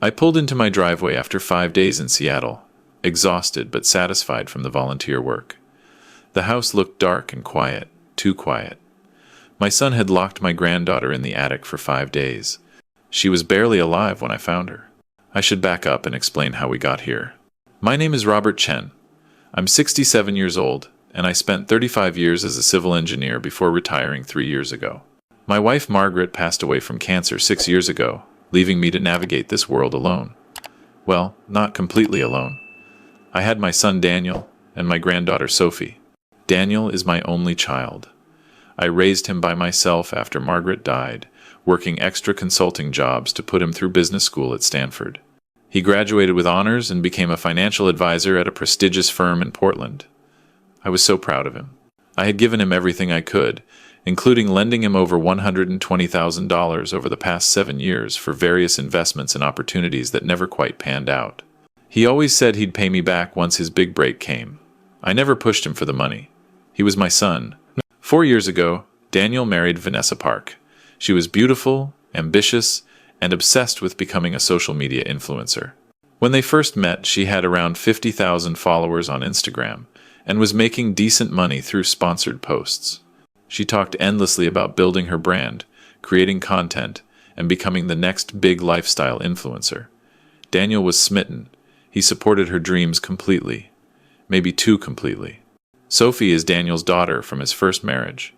I pulled into my driveway after 5 days in Seattle, exhausted but satisfied from the volunteer work. The house looked dark and quiet, too quiet. My son had locked my granddaughter in the attic for 5 days. She was barely alive when I found her. I should back up and explain how we got here. My name is Robert Chen. I'm 67 years old, and I spent 35 years as a civil engineer before retiring 3 years ago. My wife Margaret passed away from cancer 6 years ago, leaving me to navigate this world alone. Well, not completely alone. I had my son Daniel and my granddaughter Sophie. Daniel is my only child. I raised him by myself after Margaret died, working extra consulting jobs to put him through business school at Stanford. He graduated with honors and became a financial advisor at a prestigious firm in Portland. I was so proud of him. I had given him everything I could, including lending him over $120,000 over the past 7 years for various investments and opportunities that never quite panned out. He always said he'd pay me back once his big break came. I never pushed him for the money. He was my son. 4 years ago, Daniel married Vanessa Park. She was beautiful, ambitious, and obsessed with becoming a social media influencer. When they first met, she had around 50,000 followers on Instagram and was making decent money through sponsored posts. She talked endlessly about building her brand, creating content, and becoming the next big lifestyle influencer. Daniel was smitten. He supported her dreams completely, maybe too completely. Sophie is Daniel's daughter from his first marriage.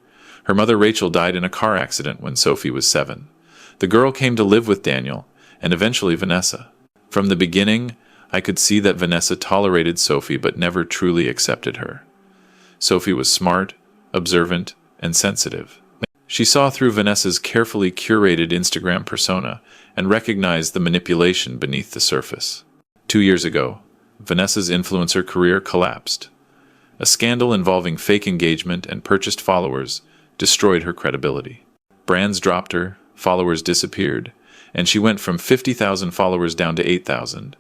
Her mother Rachel died in a car accident when Sophie was 7. The girl came to live with Daniel, and eventually Vanessa. From the beginning, I could see that Vanessa tolerated Sophie but never truly accepted her. Sophie was smart, observant, and sensitive. She saw through Vanessa's carefully curated Instagram persona and recognized the manipulation beneath the surface. 2 years ago, Vanessa's influencer career collapsed. A scandal involving fake engagement and purchased followers destroyed her credibility. Brands dropped her, followers disappeared, and she went from 50,000 followers down to 8,000.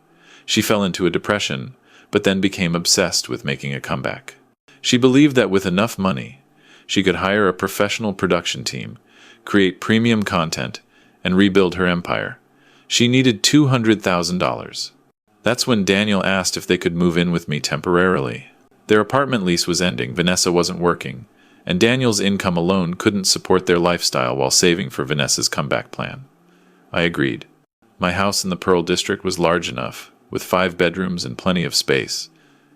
She fell into a depression, but then became obsessed with making a comeback. She believed that with enough money, she could hire a professional production team, create premium content, and rebuild her empire. She needed $200,000. That's when Daniel asked if they could move in with me temporarily. Their apartment lease was ending, Vanessa wasn't working, and Daniel's income alone couldn't support their lifestyle while saving for Vanessa's comeback plan. I agreed. My house in the Pearl District was large enough, with 5 bedrooms and plenty of space.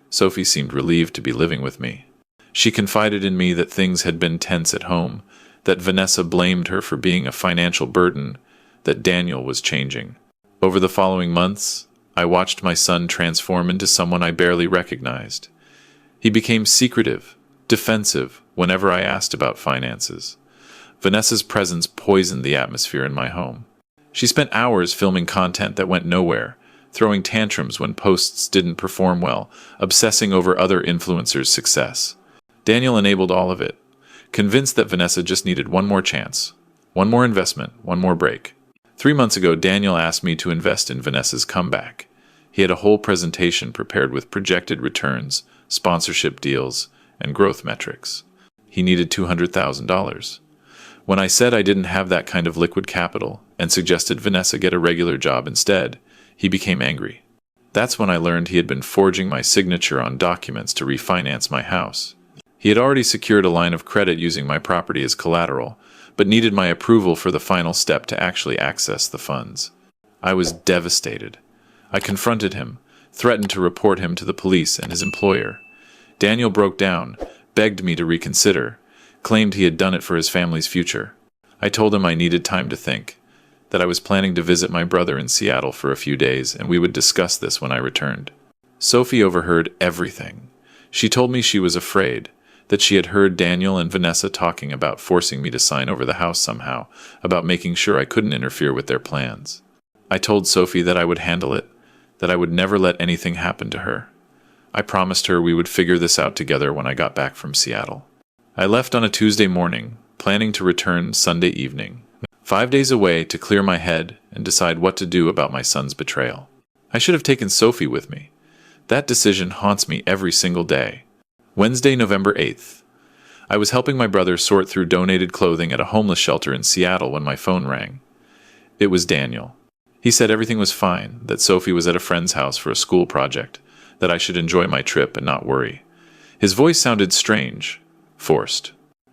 Sophie seemed relieved to be living with me. She confided in me that things had been tense at home, that Vanessa blamed her for being a financial burden, that Daniel was changing. Over the following months, I watched my son transform into someone I barely recognized. He became secretive, defensive whenever I asked about finances. Vanessa's presence poisoned the atmosphere in my home. She spent hours filming content that went nowhere, throwing tantrums when posts didn't perform well, obsessing over other influencers' success. Daniel enabled all of it, convinced that Vanessa just needed one more chance, one more investment, one more break. 3 months ago, Daniel asked me to invest in Vanessa's comeback. He had a whole presentation prepared with projected returns, sponsorship deals, and growth metrics. He needed $200,000. When I said I didn't have that kind of liquid capital and suggested Vanessa get a regular job instead, he became angry. That's when I learned he had been forging my signature on documents to refinance my house. He had already secured a line of credit using my property as collateral, but needed my approval for the final step to actually access the funds. I was devastated. I confronted him, threatened to report him to the police and his employer. Daniel broke down, begged me to reconsider, claimed he had done it for his family's future. I told him I needed time to think, that I was planning to visit my brother in Seattle for a few days, and we would discuss this when I returned. Sophie overheard everything. She told me she was afraid, that she had heard Daniel and Vanessa talking about forcing me to sign over the house somehow, about making sure I couldn't interfere with their plans. I told Sophie that I would handle it, that I would never let anything happen to her. I promised her we would figure this out together when I got back from Seattle. I left on a Tuesday morning, planning to return Sunday evening. 5 days away to clear my head and decide what to do about my son's betrayal. I should have taken Sophie with me. That decision haunts me every single day. Wednesday, November 8th. I was helping my brother sort through donated clothing at a homeless shelter in Seattle when my phone rang. It was Daniel. He said everything was fine, that Sophie was at a friend's house for a school project, that I should enjoy my trip and not worry. His voice sounded strange, forced.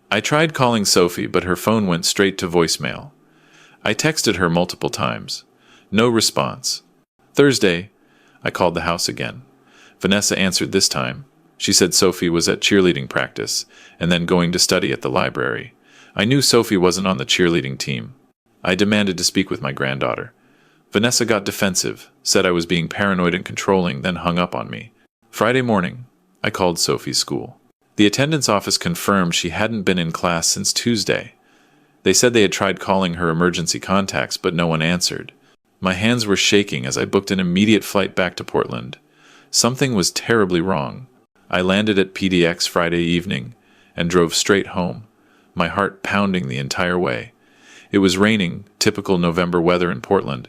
I tried calling Sophie, but her phone went straight to voicemail. I texted her multiple times. No response. Thursday, I called the house again. Vanessa answered this time. She said Sophie was at cheerleading practice and then going to study at the library. I knew Sophie wasn't on the cheerleading team. I demanded to speak with my granddaughter. Vanessa got defensive, said I was being paranoid and controlling, then hung up on me. Friday morning, I called Sophie's school. The attendance office confirmed she hadn't been in class since Tuesday. They said they had tried calling her emergency contacts, but no one answered. My hands were shaking as I booked an immediate flight back to Portland. Something was terribly wrong. I landed at PDX Friday evening and drove straight home, my heart pounding the entire way. It was raining, typical November weather in Portland.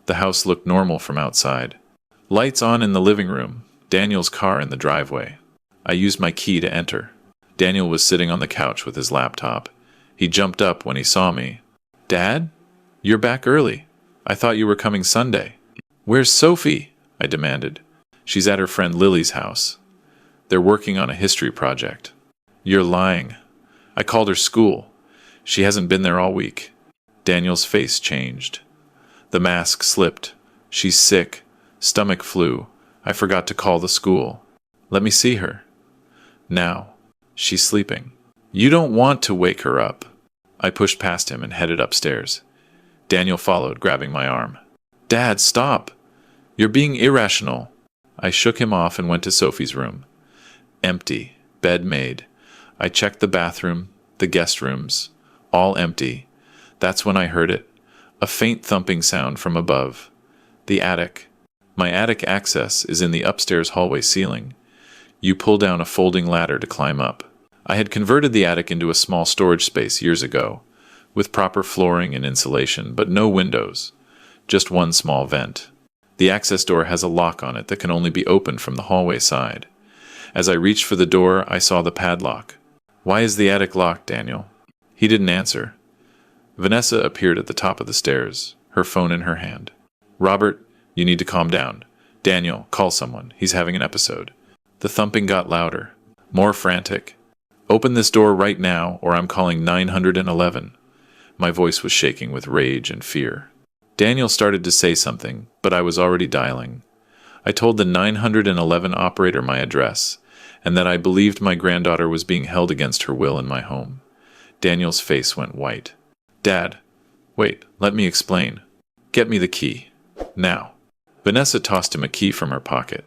The house looked normal from outside. Lights on in the living room, Daniel's car in the driveway. I used my key to enter. Daniel was sitting on the couch with his laptop. He jumped up when he saw me. "Dad? You're back early. I thought you were coming Sunday." "Where's Sophie?" I demanded. "She's at her friend Lily's house. They're working on a history project." "You're lying. I called her school. She hasn't been there all week." Daniel's face changed. The mask slipped. "She's sick. Stomach flu. I forgot to call the school." "Let me see her." "Now. She's sleeping." "You don't want to wake her up." I pushed past him and headed upstairs. Daniel followed, grabbing my arm. "Dad, stop. You're being irrational." I shook him off and went to Sophie's room. Empty. Bed made. I checked the bathroom, the guest rooms. All empty. That's when I heard it. A faint thumping sound from above. The attic. My attic access is in the upstairs hallway ceiling. You pull down a folding ladder to climb up. I had converted the attic into a small storage space years ago, with proper flooring and insulation, but no windows. Just one small vent. The access door has a lock on it that can only be opened from the hallway side. As I reached for the door, I saw the padlock. "Why is the attic locked, Daniel?" He didn't answer. Vanessa appeared at the top of the stairs, her phone in her hand. "Robert, you need to calm down. Daniel, call someone. He's having an episode." The thumping got louder, more frantic. "Open this door right now, or I'm calling 911. My voice was shaking with rage and fear. Daniel started to say something, but I was already dialing. I told the 911 operator my address, and that I believed my granddaughter was being held against her will in my home. Daniel's face went white. "Dad, wait, let me explain. Get me the key. Now." Vanessa tossed him a key from her pocket.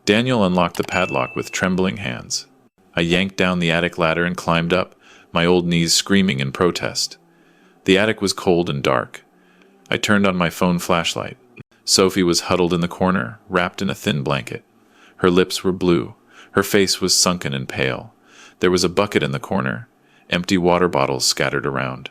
Daniel unlocked the padlock with trembling hands. I yanked down the attic ladder and climbed up, my old knees screaming in protest. The attic was cold and dark. I turned on my phone flashlight. Sophie was huddled in the corner, wrapped in a thin blanket. Her lips were blue. Her face was sunken and pale. There was a bucket in the corner, empty water bottles scattered around.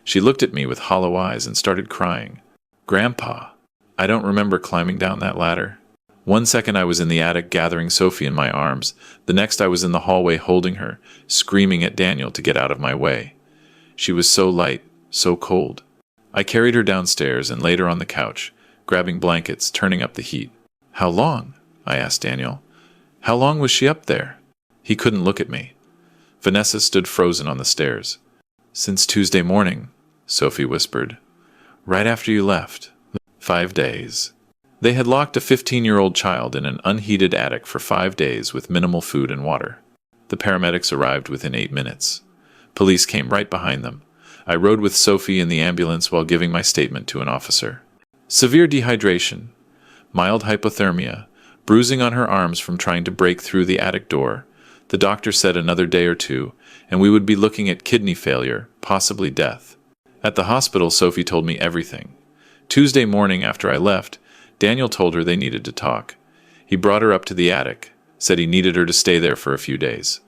She looked at me with hollow eyes and started crying. "Grandpa." I don't remember climbing down that ladder. One second I was in the attic gathering Sophie in my arms. The next I was in the hallway holding her, screaming at Daniel to get out of my way. She was so light, so cold. I carried her downstairs and laid her on the couch, grabbing blankets, turning up the heat. "How long?" I asked Daniel. "How long was she up there?" He couldn't look at me. Vanessa stood frozen on the stairs. "Since Tuesday morning," Sophie whispered. "Right after you left. 5 days." They had locked a 15-year-old child in an unheated attic for 5 days with minimal food and water. The paramedics arrived within 8 minutes. Police came right behind them. I rode with Sophie in the ambulance while giving my statement to an officer. Severe dehydration, mild hypothermia, bruising on her arms from trying to break through the attic door. The doctor said another day or two, and we would be looking at kidney failure, possibly death. At the hospital, Sophie told me everything. Tuesday morning after I left, Daniel told her they needed to talk. He brought her up to the attic, said he needed her to stay there for a few days.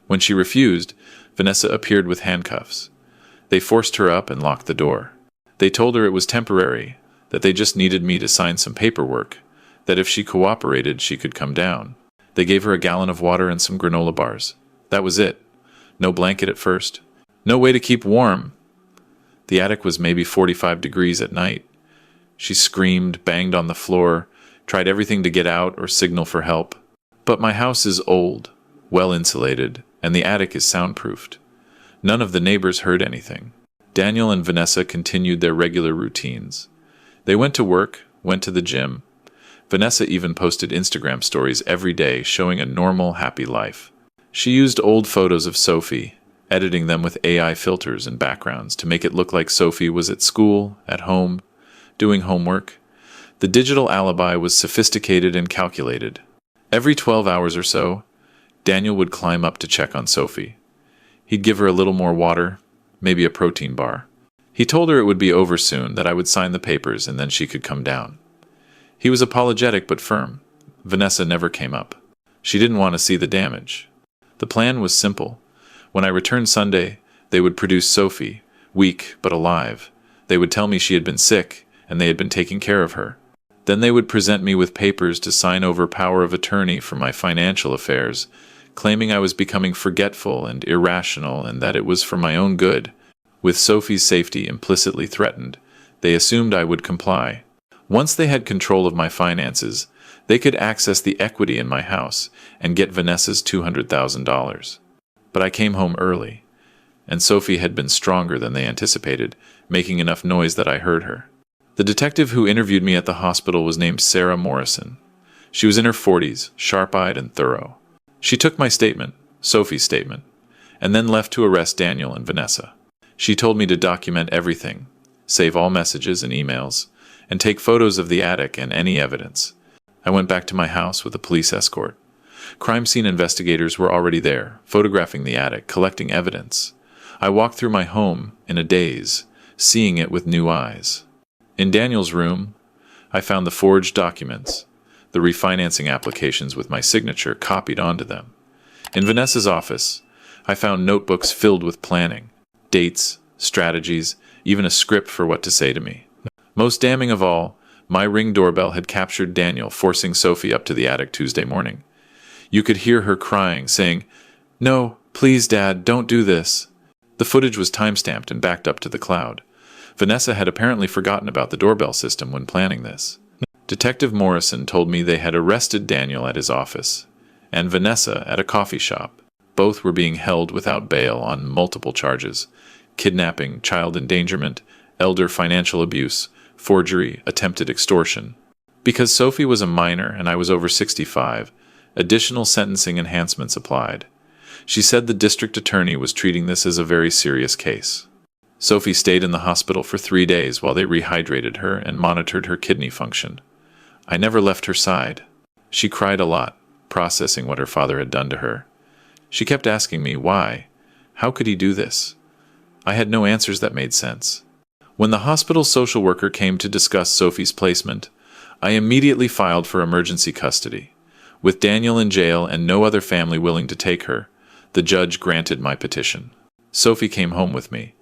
When she refused, Vanessa appeared with handcuffs. They forced her up and locked the door. They told her it was temporary, that they just needed me to sign some paperwork, that if she cooperated, she could come down. They gave her a gallon of water and some granola bars. That was it. No blanket at first. No way to keep warm. The attic was maybe 45 degrees at night. She screamed, banged on the floor, tried everything to get out or signal for help. But my house is old, well insulated, and the attic is soundproofed. None of the neighbors heard anything. Daniel and Vanessa continued their regular routines. They went to work, went to the gym. Vanessa even posted Instagram stories every day showing a normal, happy life. She used old photos of Sophie, editing them with AI filters and backgrounds to make it look like Sophie was at school, at home, doing homework. The digital alibi was sophisticated and calculated. Every 12 hours or so, Daniel would climb up to check on Sophie. He'd give her a little more water, maybe a protein bar. He told her it would be over soon, that I would sign the papers and then she could come down. He was apologetic but firm. Vanessa never came up. She didn't want to see the damage. The plan was simple. When I returned Sunday, they would produce Sophie, weak but alive. They would tell me she had been sick and they had been taking care of her. Then they would present me with papers to sign over power of attorney for my financial affairs, claiming I was becoming forgetful and irrational and that it was for my own good. With Sophie's safety implicitly threatened, they assumed I would comply. Once they had control of my finances, they could access the equity in my house and get Vanessa's $200,000. But I came home early, and Sophie had been stronger than they anticipated, making enough noise that I heard her. The detective who interviewed me at the hospital was named Sarah Morrison. She was in her 40s, sharp-eyed and thorough. She took my statement, Sophie's statement, and then left to arrest Daniel and Vanessa. She told me to document everything, save all messages and emails, and take photos of the attic and any evidence. I went back to my house with a police escort. Crime scene investigators were already there, photographing the attic, collecting evidence. I walked through my home in a daze, seeing it with new eyes. In Daniel's room, I found the forged documents, the refinancing applications with my signature copied onto them. In Vanessa's office, I found notebooks filled with planning, dates, strategies, even a script for what to say to me. Most damning of all, my Ring doorbell had captured Daniel forcing Sophie up to the attic Tuesday morning. You could hear her crying, saying, "No, please, Dad, don't do this." The footage was timestamped and backed up to the cloud. Vanessa had apparently forgotten about the doorbell system when planning this. Detective Morrison told me they had arrested Daniel at his office, and Vanessa at a coffee shop. Both were being held without bail on multiple charges: kidnapping, child endangerment, elder financial abuse, forgery, attempted extortion. Because Sophie was a minor and I was over 65, additional sentencing enhancements applied. She said the district attorney was treating this as a very serious case. Sophie stayed in the hospital for 3 days while they rehydrated her and monitored her kidney function. I never left her side. She cried a lot, processing what her father had done to her. She kept asking me why. How could he do this? I had no answers that made sense. When the hospital social worker came to discuss Sophie's placement, I immediately filed for emergency custody. With Daniel in jail and no other family willing to take her, the judge granted my petition. Sophie came home with me,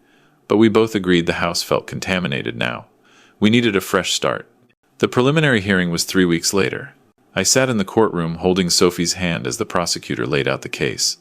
but we both agreed the house felt contaminated now. We needed a fresh start. The preliminary hearing was 3 weeks later. I sat in the courtroom holding Sophie's hand as the prosecutor laid out the case.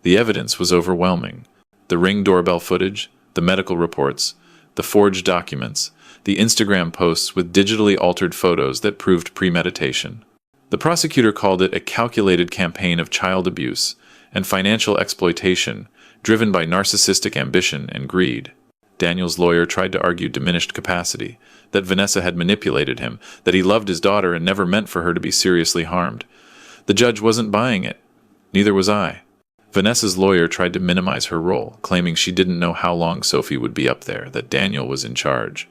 The evidence was overwhelming. The Ring doorbell footage, the medical reports, the forged documents, the Instagram posts with digitally altered photos that proved premeditation. The prosecutor called it a calculated campaign of child abuse and financial exploitation driven by narcissistic ambition and greed. Daniel's lawyer tried to argue diminished capacity, that Vanessa had manipulated him, that he loved his daughter and never meant for her to be seriously harmed. The judge wasn't buying it. Neither was I. Vanessa's lawyer tried to minimize her role, claiming she didn't know how long Sophie would be up there, that Daniel was in charge.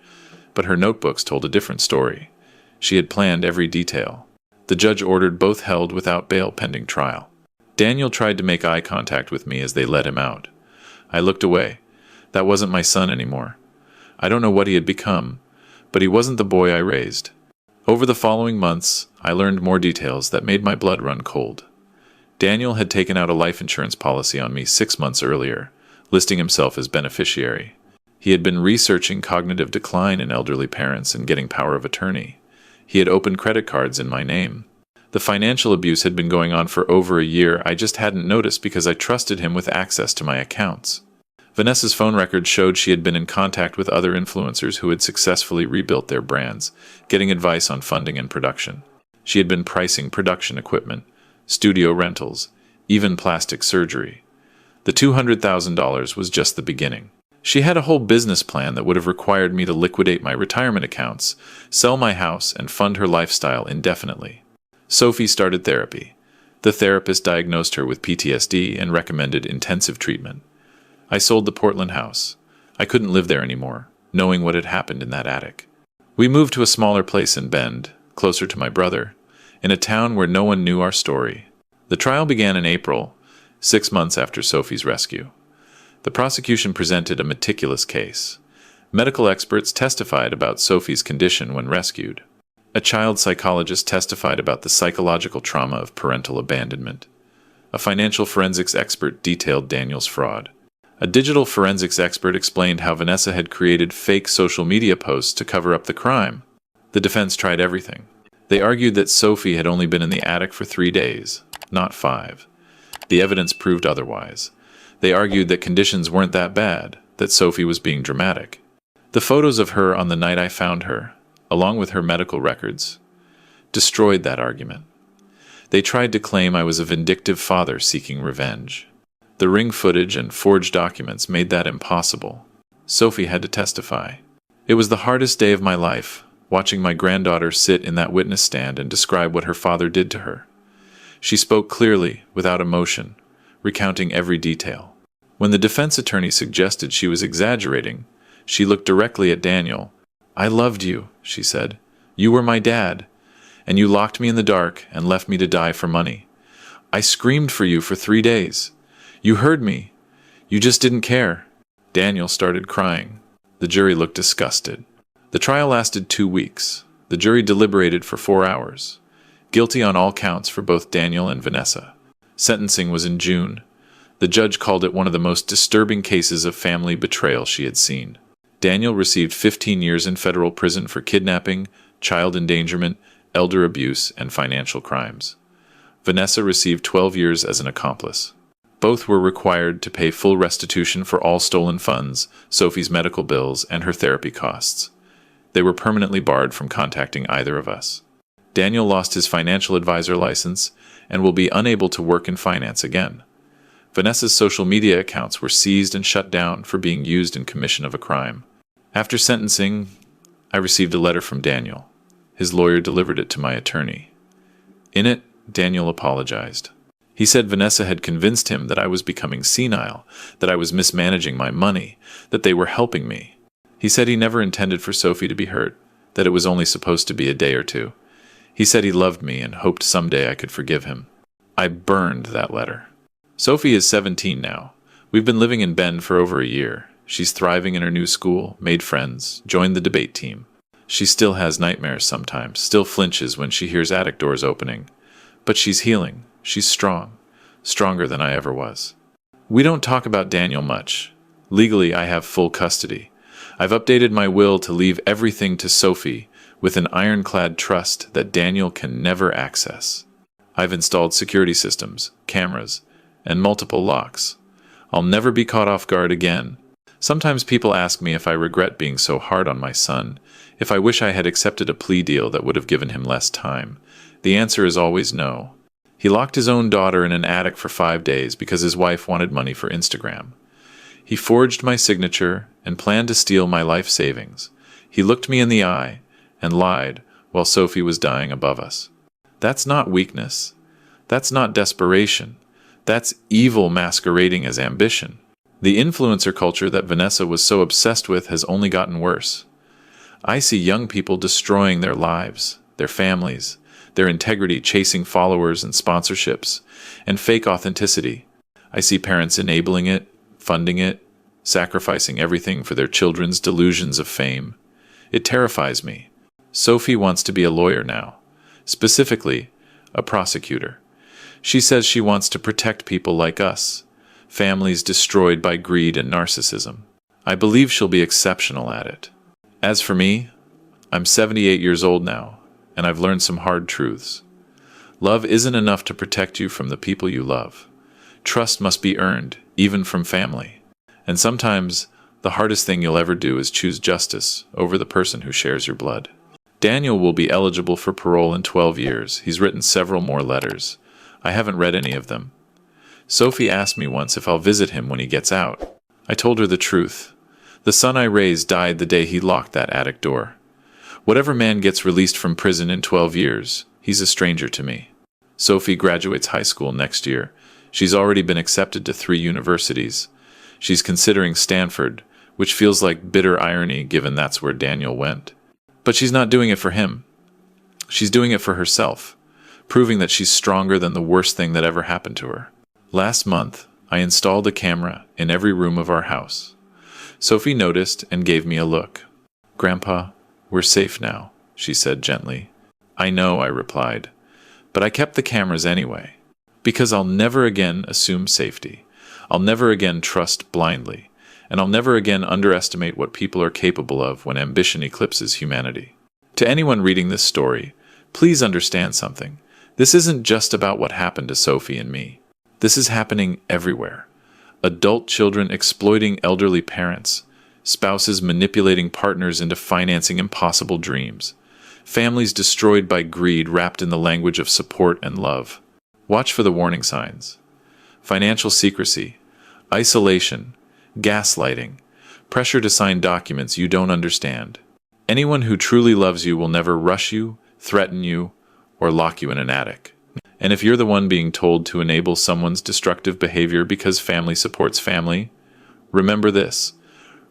But her notebooks told a different story. She had planned every detail. The judge ordered both held without bail pending trial. Daniel tried to make eye contact with me as they let him out. I looked away. That wasn't my son anymore. I don't know what he had become, but he wasn't the boy I raised. Over the following months, I learned more details that made my blood run cold. Daniel had taken out a life insurance policy on me 6 months earlier, listing himself as beneficiary. He had been researching cognitive decline in elderly parents and getting power of attorney. He had opened credit cards in my name. The financial abuse had been going on for over a year. I just hadn't noticed because I trusted him with access to my accounts. Vanessa's phone records showed she had been in contact with other influencers who had successfully rebuilt their brands, getting advice on funding and production. She had been pricing production equipment, studio rentals, even plastic surgery. The $200,000 was just the beginning. She had a whole business plan that would have required me to liquidate my retirement accounts, sell my house, and fund her lifestyle indefinitely. Sophie started therapy. The therapist diagnosed her with PTSD and recommended intensive treatment. I sold the Portland house. I couldn't live there anymore, knowing what had happened in that attic. We moved to a smaller place in Bend, closer to my brother, in a town where no one knew our story. The trial began in April, 6 months after Sophie's rescue. The prosecution presented a meticulous case. Medical experts testified about Sophie's condition when rescued. A child psychologist testified about the psychological trauma of parental abandonment. A financial forensics expert detailed Daniel's fraud. A digital forensics expert explained how Vanessa had created fake social media posts to cover up the crime. The defense tried everything. They argued that Sophie had only been in the attic for 3 days, not 5. The evidence proved otherwise. They argued that conditions weren't that bad, that Sophie was being dramatic. The photos of her on the night I found her, along with her medical records, destroyed that argument. They tried to claim I was a vindictive father seeking revenge. The ring footage and forged documents made that impossible. Sophie had to testify. It was the hardest day of my life, watching my granddaughter sit in that witness stand and describe what her father did to her. She spoke clearly, without emotion, recounting every detail. When the defense attorney suggested she was exaggerating, she looked directly at Daniel. "I loved you," she said. "You were my dad, and you locked me in the dark and left me to die for money. I screamed for you for 3 days. You heard me. You just didn't care." Daniel started crying. The jury looked disgusted. The trial lasted 2 weeks. The jury deliberated for 4 hours. Guilty on all counts for both Daniel and Vanessa. Sentencing was in June. The judge called it one of the most disturbing cases of family betrayal she had seen. Daniel received 15 years in federal prison for kidnapping, child endangerment, elder abuse, and financial crimes. Vanessa received 12 years as an accomplice. Both were required to pay full restitution for all stolen funds, Sophie's medical bills, and her therapy costs. They were permanently barred from contacting either of us. Daniel lost his financial advisor license and will be unable to work in finance again. Vanessa's social media accounts were seized and shut down for being used in commission of a crime. After sentencing, I received a letter from Daniel. His lawyer delivered it to my attorney. In it, Daniel apologized. He said Vanessa had convinced him that I was becoming senile, that I was mismanaging my money, that they were helping me. He said he never intended for Sophie to be hurt, that it was only supposed to be a day or 2. He said he loved me and hoped someday I could forgive him. I burned that letter. Sophie is 17 now. We've been living in Bend for over a year. She's thriving in her new school, made friends, joined the debate team. She still has nightmares sometimes, still flinches when she hears attic doors opening. But she's healing. She's strong. Stronger than I ever was. We don't talk about Daniel much. Legally, I have full custody. I've updated my will to leave everything to Sophie with an ironclad trust that Daniel can never access. I've installed security systems, cameras, and multiple locks. I'll never be caught off guard again. Sometimes people ask me if I regret being so hard on my son, if I wish I had accepted a plea deal that would have given him less time. The answer is always no. He locked his own daughter in an attic for 5 days because his wife wanted money for Instagram. He forged my signature and planned to steal my life savings. He looked me in the eye and lied while Sophie was dying above us. That's not weakness. That's not desperation. That's evil masquerading as ambition. The influencer culture that Vanessa was so obsessed with has only gotten worse. I see young people destroying their lives, their families, their integrity chasing followers and sponsorships, and fake authenticity. I see parents enabling it, funding it, sacrificing everything for their children's delusions of fame. It terrifies me. Sophie wants to be a lawyer now, specifically a prosecutor. She says she wants to protect people like us, families destroyed by greed and narcissism. I believe she'll be exceptional at it. As for me, I'm 78 years old now, and I've learned some hard truths. Love isn't enough to protect you from the people you love. Trust must be earned, even from family. And sometimes the hardest thing you'll ever do is choose justice over the person who shares your blood. Daniel will be eligible for parole in 12 years. He's written several more letters. I haven't read any of them. Sophie asked me once if I'll visit him when he gets out. I told her the truth. The son I raised died the day he locked that attic door. Whatever man gets released from prison in 12 years, he's a stranger to me. Sophie graduates high school next year. She's already been accepted to 3 universities. She's considering Stanford, which feels like bitter irony given that's where Daniel went. But she's not doing it for him. She's doing it for herself, proving that she's stronger than the worst thing that ever happened to her. Last month, I installed a camera in every room of our house. Sophie noticed and gave me a look. "Grandpa, we're safe now," she said gently. "I know," I replied, "but I kept the cameras anyway, because I'll never again assume safety. I'll never again trust blindly. And I'll never again underestimate what people are capable of when ambition eclipses humanity." To anyone reading this story, please understand something. This isn't just about what happened to Sophie and me. This is happening everywhere. Adult children exploiting elderly parents, spouses manipulating partners into financing impossible dreams, families destroyed by greed wrapped in the language of support and love. Watch for the warning signs. Financial secrecy, isolation, gaslighting, pressure to sign documents you don't understand. Anyone who truly loves you will never rush you, threaten you, or lock you in an attic. And if you're the one being told to enable someone's destructive behavior because family supports family, remember this: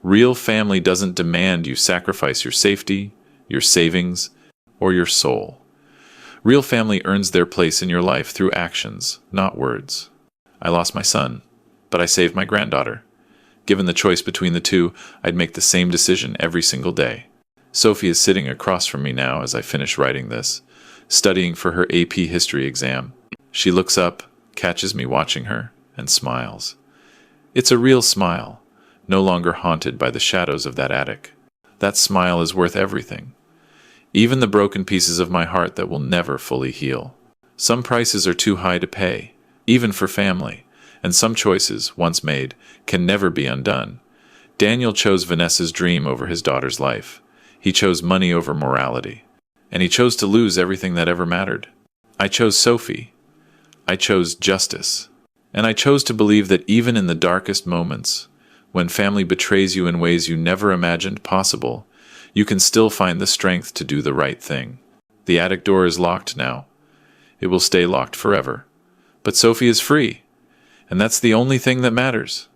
real family doesn't demand you sacrifice your safety, your savings, or your soul. Real family earns their place in your life through actions, not words. I lost my son, but I saved my granddaughter. Given the choice between the two, I'd make the same decision every single day. Sophie is sitting across from me now as I finish writing this, studying for her AP history exam. She looks up, catches me watching her, and smiles. It's a real smile, no longer haunted by the shadows of that attic. That smile is worth everything, even the broken pieces of my heart that will never fully heal. Some prices are too high to pay, even for family. And some choices, once made, can never be undone. Daniel chose Vanessa's dream over his daughter's life. He chose money over morality. And he chose to lose everything that ever mattered. I chose Sophie. I chose justice. And I chose to believe that even in the darkest moments, when family betrays you in ways you never imagined possible, you can still find the strength to do the right thing. The attic door is locked now. It will stay locked forever. But Sophie is free. And that's the only thing that matters.